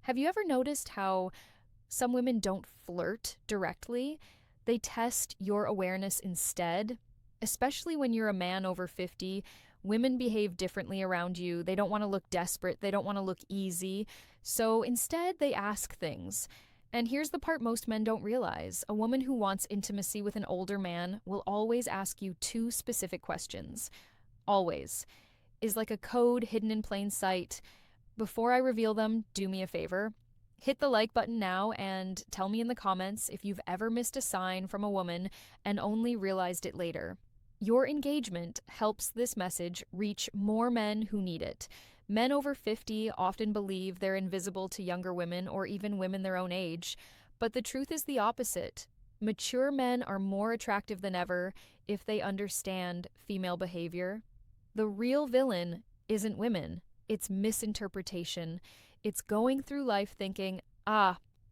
Have you ever noticed how some women don't flirt directly? They test your awareness instead. Especially when you're a man over 50, women behave differently around you. They don't want to look desperate, they don't want to look easy. So instead, they ask things. And here's the part most men don't realize: a woman who wants intimacy with an older man will always ask you two specific questions. Always. Is like a code hidden in plain sight. Before I reveal them, do me a favor. Hit the like button now and tell me in the comments if you've ever missed a sign from a woman and only realized it later. Your engagement helps this message reach more men who need it. Men over 50 often believe they're invisible to younger women or even women their own age, but the truth is the opposite. Mature men are more attractive than ever if they understand female behavior. The real villain isn't women, it's misinterpretation. It's going through life thinking,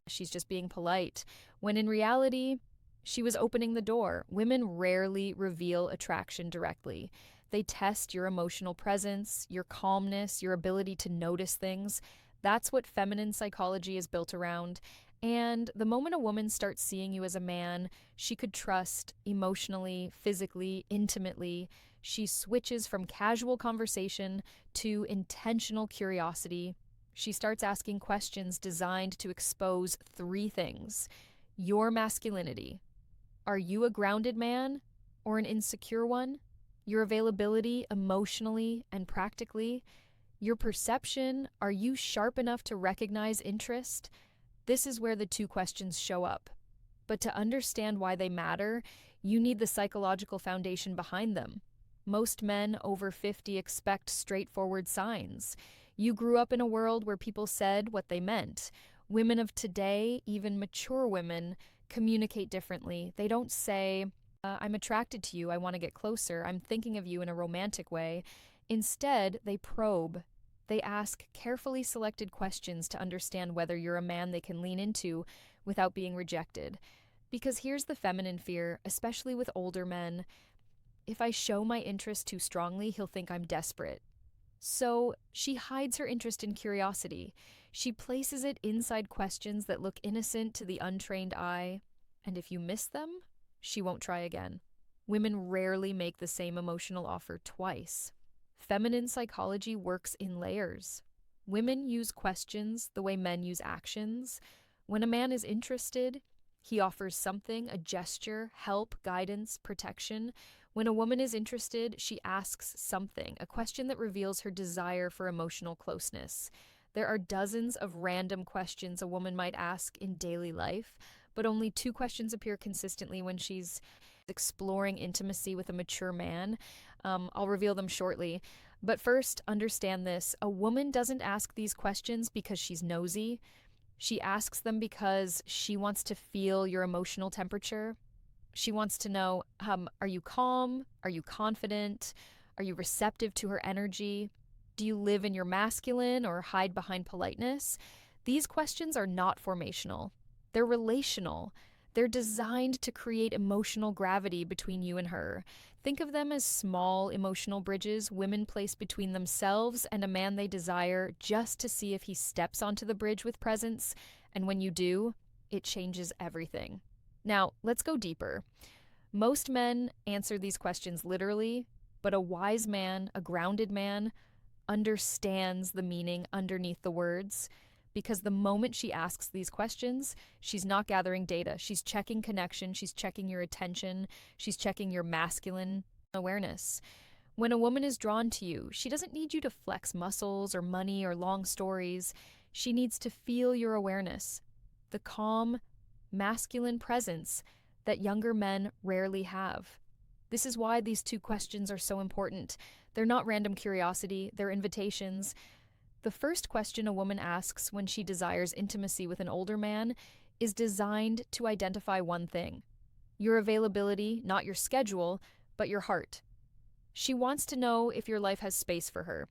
she's just being polite, when in reality, she was opening the door. Women rarely reveal attraction directly. They test your emotional presence, your calmness, your ability to notice things. That's what feminine psychology is built around. And the moment a woman starts seeing you as a man she could trust emotionally, physically, intimately, she switches from casual conversation to intentional curiosity. She starts asking questions designed to expose three things: your masculinity. Are you a grounded man or an insecure one? Your availability emotionally and practically. Your perception. Are you sharp enough to recognize interest? This is where the two questions show up. But to understand why they matter, you need the psychological foundation behind them. Most men over 50 expect straightforward signs. You grew up in a world where people said what they meant. Women of today, even mature women, communicate differently. They don't say, I'm attracted to you, I want to get closer, I'm thinking of you in a romantic way. Instead, they probe. They ask carefully selected questions to understand whether you're a man they can lean into without being rejected. Because here's the feminine fear, especially with older men: if I show my interest too strongly, he'll think I'm desperate. So she hides her interest in curiosity. She places it inside questions that look innocent to the untrained eye. And if you miss them, she won't try again. Women rarely make the same emotional offer twice. Feminine psychology works in layers. Women use questions the way men use actions. When a man is interested, he offers something: a gesture, help, guidance, protection. When a woman is interested, she asks something, a question that reveals her desire for emotional closeness. There are dozens of random questions a woman might ask in daily life, but only two questions appear consistently when she's exploring intimacy with a mature man. I'll reveal them shortly. But first, understand this: a woman doesn't ask these questions because she's nosy. She asks them because she wants to feel your emotional temperature. She wants to know, are you calm? Are you confident? Are you receptive to her energy? Do you live in your masculine or hide behind politeness? These questions are not formational. They're relational. They're designed to create emotional gravity between you and her. Think of them as small emotional bridges women place between themselves and a man they desire, just to see if he steps onto the bridge with presence. And when you do, it changes everything. Now, let's go deeper. Most men answer these questions literally, but a wise man, a grounded man, understands the meaning underneath the words. Because the moment she asks these questions, she's not gathering data. She's checking connection, she's checking your attention, she's checking your masculine awareness. When a woman is drawn to you, she doesn't need you to flex muscles or money or long stories. She needs to feel your awareness, the calm, masculine presence that younger men rarely have. This is why these two questions are so important. They're not random curiosity, they're invitations. The first question a woman asks when she desires intimacy with an older man is designed to identify one thing: your availability, not your schedule, but your heart. She wants to know if your life has space for her.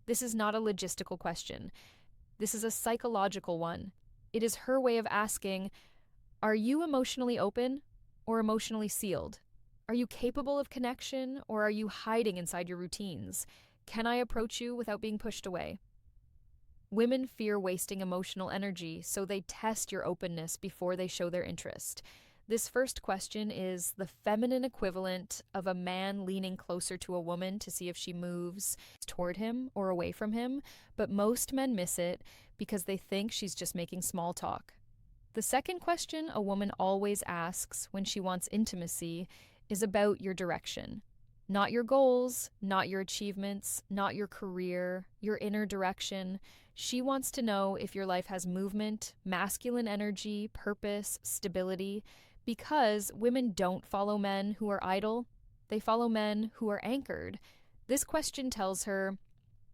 This is not a logistical question. This is a psychological one. It is her way of asking, are you emotionally open or emotionally sealed? Are you capable of connection or are you hiding inside your routines? Can I approach you without being pushed away? Women fear wasting emotional energy, so they test your openness before they show their interest. This first question is the feminine equivalent of a man leaning closer to a woman to see if she moves toward him or away from him, but most men miss it because they think she's just making small talk. The second question a woman always asks when she wants intimacy is about your direction. Not your goals, not your achievements, not your career, your inner direction. She wants to know if your life has movement, masculine energy, purpose, stability, because women don't follow men who are idle, they follow men who are anchored. This question tells her,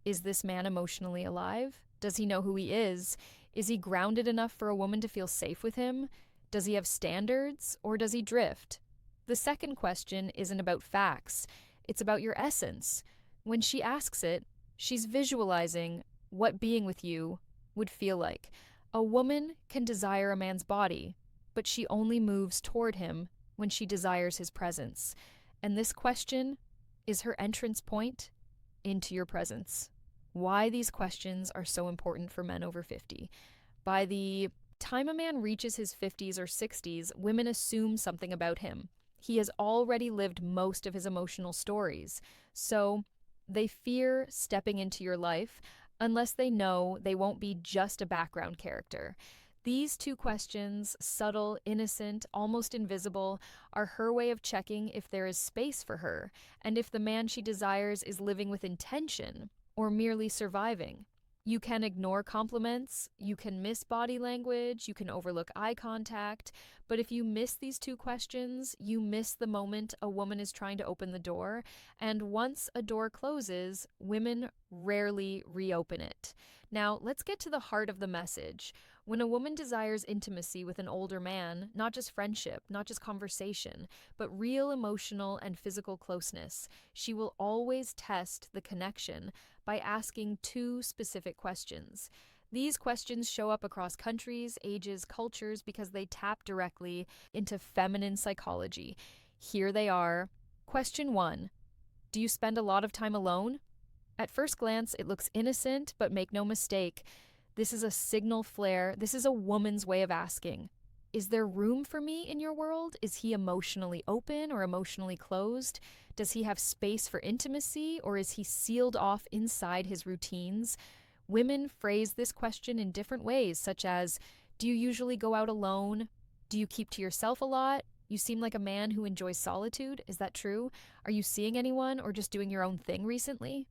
is this man emotionally alive? Does he know who he is? Is he grounded enough for a woman to feel safe with him? Does he have standards, or does he drift? The second question isn't about facts, it's about your essence. When she asks it, she's visualizing what being with you would feel like. A woman can desire a man's body, but she only moves toward him when she desires his presence. And this question is her entrance point into your presence. Why these questions are so important for men over 50. By the time a man reaches his 50s or 60s, women assume something about him. He has already lived most of his emotional stories, so they fear stepping into your life unless they know they won't be just a background character. These two questions, subtle, innocent, almost invisible, are her way of checking if there is space for her and if the man she desires is living with intention or merely surviving. You can ignore compliments, you can miss body language, you can overlook eye contact, but if you miss these two questions, you miss the moment a woman is trying to open the door, and once a door closes, women rarely reopen it. Now, let's get to the heart of the message. When a woman desires intimacy with an older man, not just friendship, not just conversation, but real emotional and physical closeness, she will always test the connection by asking two specific questions. These questions show up across countries, ages, cultures because they tap directly into feminine psychology. Here they are. Question 1. Do you spend a lot of time alone? At first glance, it looks innocent, but make no mistake, this is a signal flare. This is a woman's way of asking, is there room for me in your world? Is he emotionally open or emotionally closed? Does he have space for intimacy, or is he sealed off inside his routines? Women phrase this question in different ways, such as, do you usually go out alone? Do you keep to yourself a lot? You seem like a man who enjoys solitude. Is that true? Are you seeing anyone or just doing your own thing recently?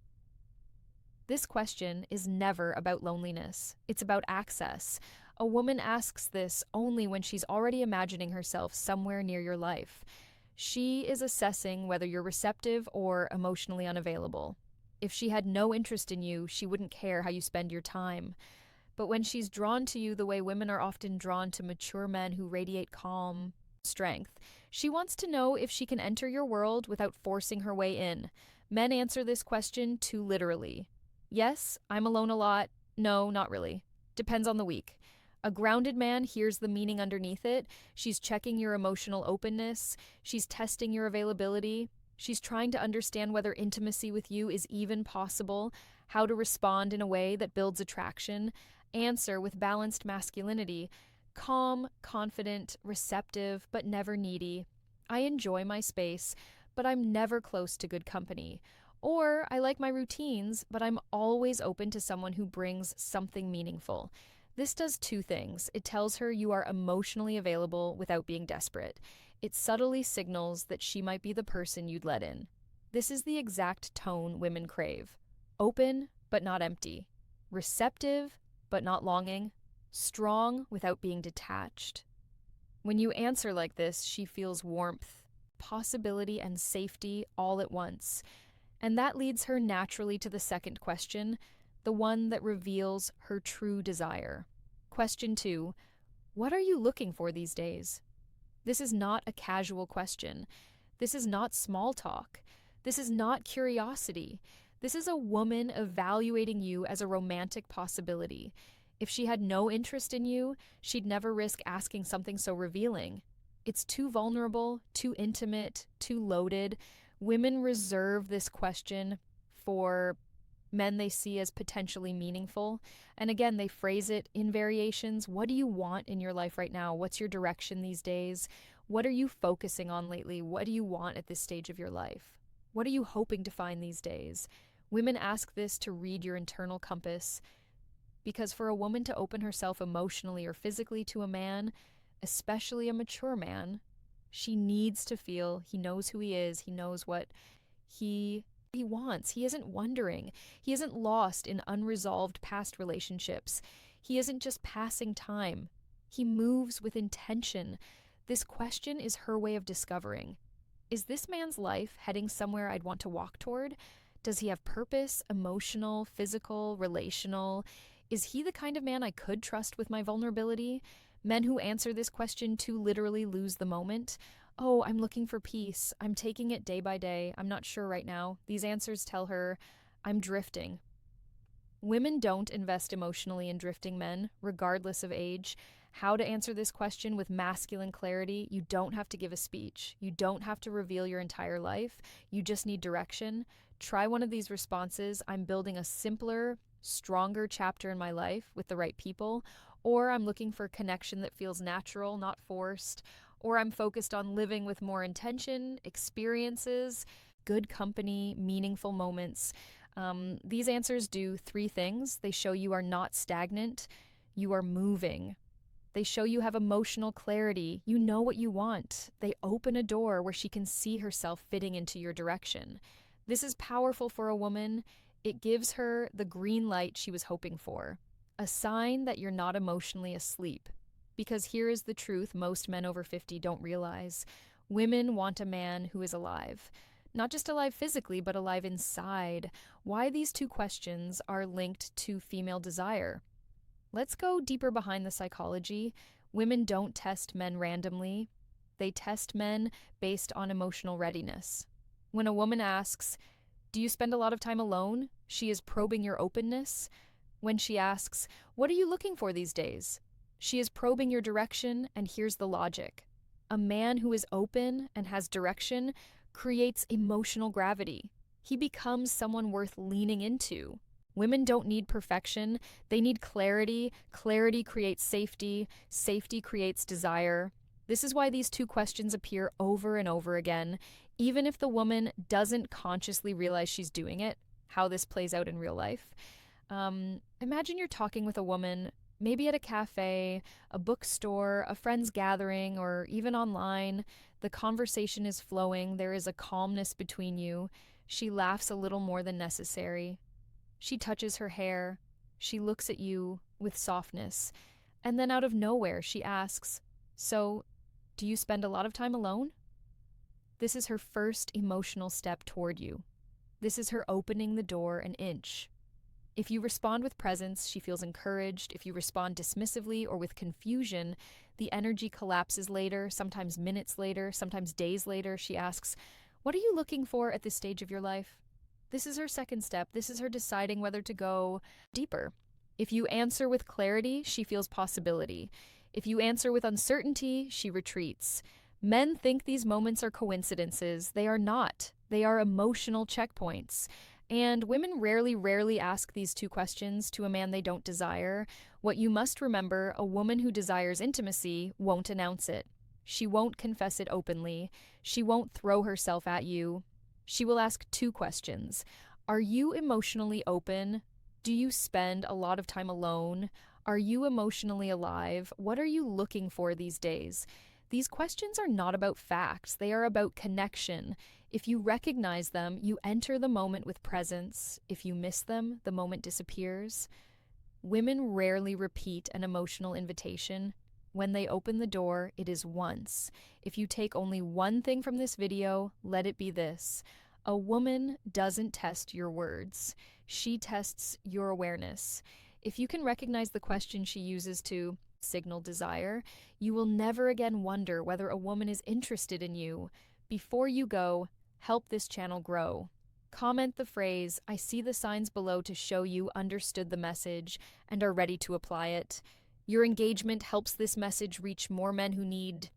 This question is never about loneliness. It's about access. A woman asks this only when she's already imagining herself somewhere near your life. She is assessing whether you're receptive or emotionally unavailable. If she had no interest in you, she wouldn't care how you spend your time. But when she's drawn to you the way women are often drawn to mature men who radiate calm, strength, she wants to know if she can enter your world without forcing her way in. Men answer this question too literally. Yes, I'm alone a lot. No, not really. Depends on the week. A grounded man hears the meaning underneath it. She's checking your emotional openness. She's testing your availability. She's trying to understand whether intimacy with you is even possible, how to respond in a way that builds attraction, answer with balanced masculinity, calm, confident, receptive, but never needy. I enjoy my space, but I'm never close to good company. Or I like my routines, but I'm always open to someone who brings something meaningful. This does two things. It tells her you are emotionally available without being desperate. It subtly signals that she might be the person you'd let in. This is the exact tone women crave. Open, but not empty. Receptive, but not longing. Strong without being detached. When you answer like this, she feels warmth, possibility, and safety all at once. And that leads her naturally to the second question, the one that reveals her true desire. Question 2, what are you looking for these days? This is not a casual question. This is not small talk. This is not curiosity. This is a woman evaluating you as a romantic possibility. If she had no interest in you, she'd never risk asking something so revealing. It's too vulnerable, too intimate, too loaded. Women reserve this question for men they see as potentially meaningful. And again, they phrase it in variations. What do you want in your life right now? What's your direction these days? What are you focusing on lately? What do you want at this stage of your life? What are you hoping to find these days? Women ask this to read your internal compass, because for a woman to open herself emotionally or physically to a man, especially a mature man, she needs to feel he knows who he is, he knows what he wants. He isn't wondering. He isn't lost in unresolved past relationships. He isn't just passing time. He moves with intention. This question is her way of discovering, is this man's life heading somewhere I'd want to walk toward? Does he have purpose, emotional, physical, relational? Is he the kind of man I could trust with my vulnerability? Men who answer this question too literally lose the moment. Oh, I'm looking for peace. I'm taking it day by day. I'm not sure right now. These answers tell her, I'm drifting. Women don't invest emotionally in drifting men, regardless of age. How to answer this question with masculine clarity, you don't have to give a speech. You don't have to reveal your entire life. You just need direction. Try one of these responses. I'm building a simpler, stronger chapter in my life with the right people, or I'm looking for a connection that feels natural, not forced, or I'm focused on living with more intention, experiences, good company, meaningful moments. These answers do three things. They show you are not stagnant, you are moving. They show you have emotional clarity. You know what you want. They open a door where she can see herself fitting into your direction. This is powerful for a woman. It gives her the green light she was hoping for, a sign that you're not emotionally asleep. Because here is the truth most men over 50 don't realize. Women want a man who is alive. Not just alive physically, but alive inside. Why these two questions are linked to female desire. Let's go deeper behind the psychology. Women don't test men randomly. They test men based on emotional readiness. When a woman asks, do you spend a lot of time alone? She is probing your openness. When she asks, what are you looking for these days? She is probing your direction, and here's the logic. A man who is open and has direction creates emotional gravity. He becomes someone worth leaning into. Women don't need perfection. They need clarity. Clarity creates safety. Safety creates desire. This is why these two questions appear over and over again, even if the woman doesn't consciously realize she's doing it, how this plays out in real life. Imagine you're talking with a woman, maybe at a cafe, a bookstore, a friend's gathering, or even online. The conversation is flowing. There is a calmness between you. She laughs a little more than necessary. She touches her hair. She looks at you with softness. And then out of nowhere, she asks, so, do you spend a lot of time alone? This is her first emotional step toward you. This is her opening the door an inch. If you respond with presence, she feels encouraged. If you respond dismissively or with confusion, the energy collapses later, sometimes minutes later, sometimes days later. She asks, what are you looking for at this stage of your life? This is her second step. This is her deciding whether to go deeper. If you answer with clarity, she feels possibility. If you answer with uncertainty, she retreats. Men think these moments are coincidences. They are not. They are emotional checkpoints. And women rarely ask these two questions to a man they don't desire. What you must remember, a woman who desires intimacy won't announce it. She won't confess it openly. She won't throw herself at you. She will ask two questions. Are you emotionally open? Do you spend a lot of time alone? Are you emotionally alive? What are you looking for these days? These questions are not about facts. They are about connection. If you recognize them, you enter the moment with presence. If you miss them, the moment disappears. Women rarely repeat an emotional invitation. When they open the door, it is once. If you take only one thing from this video, let it be this. A woman doesn't test your words. She tests your awareness. If you can recognize the question she uses to signal desire, you will never again wonder whether a woman is interested in you. Before you go, help this channel grow. Comment the phrase, I see the signs below to show you understood the message and are ready to apply it. Your engagement helps this message reach more men who need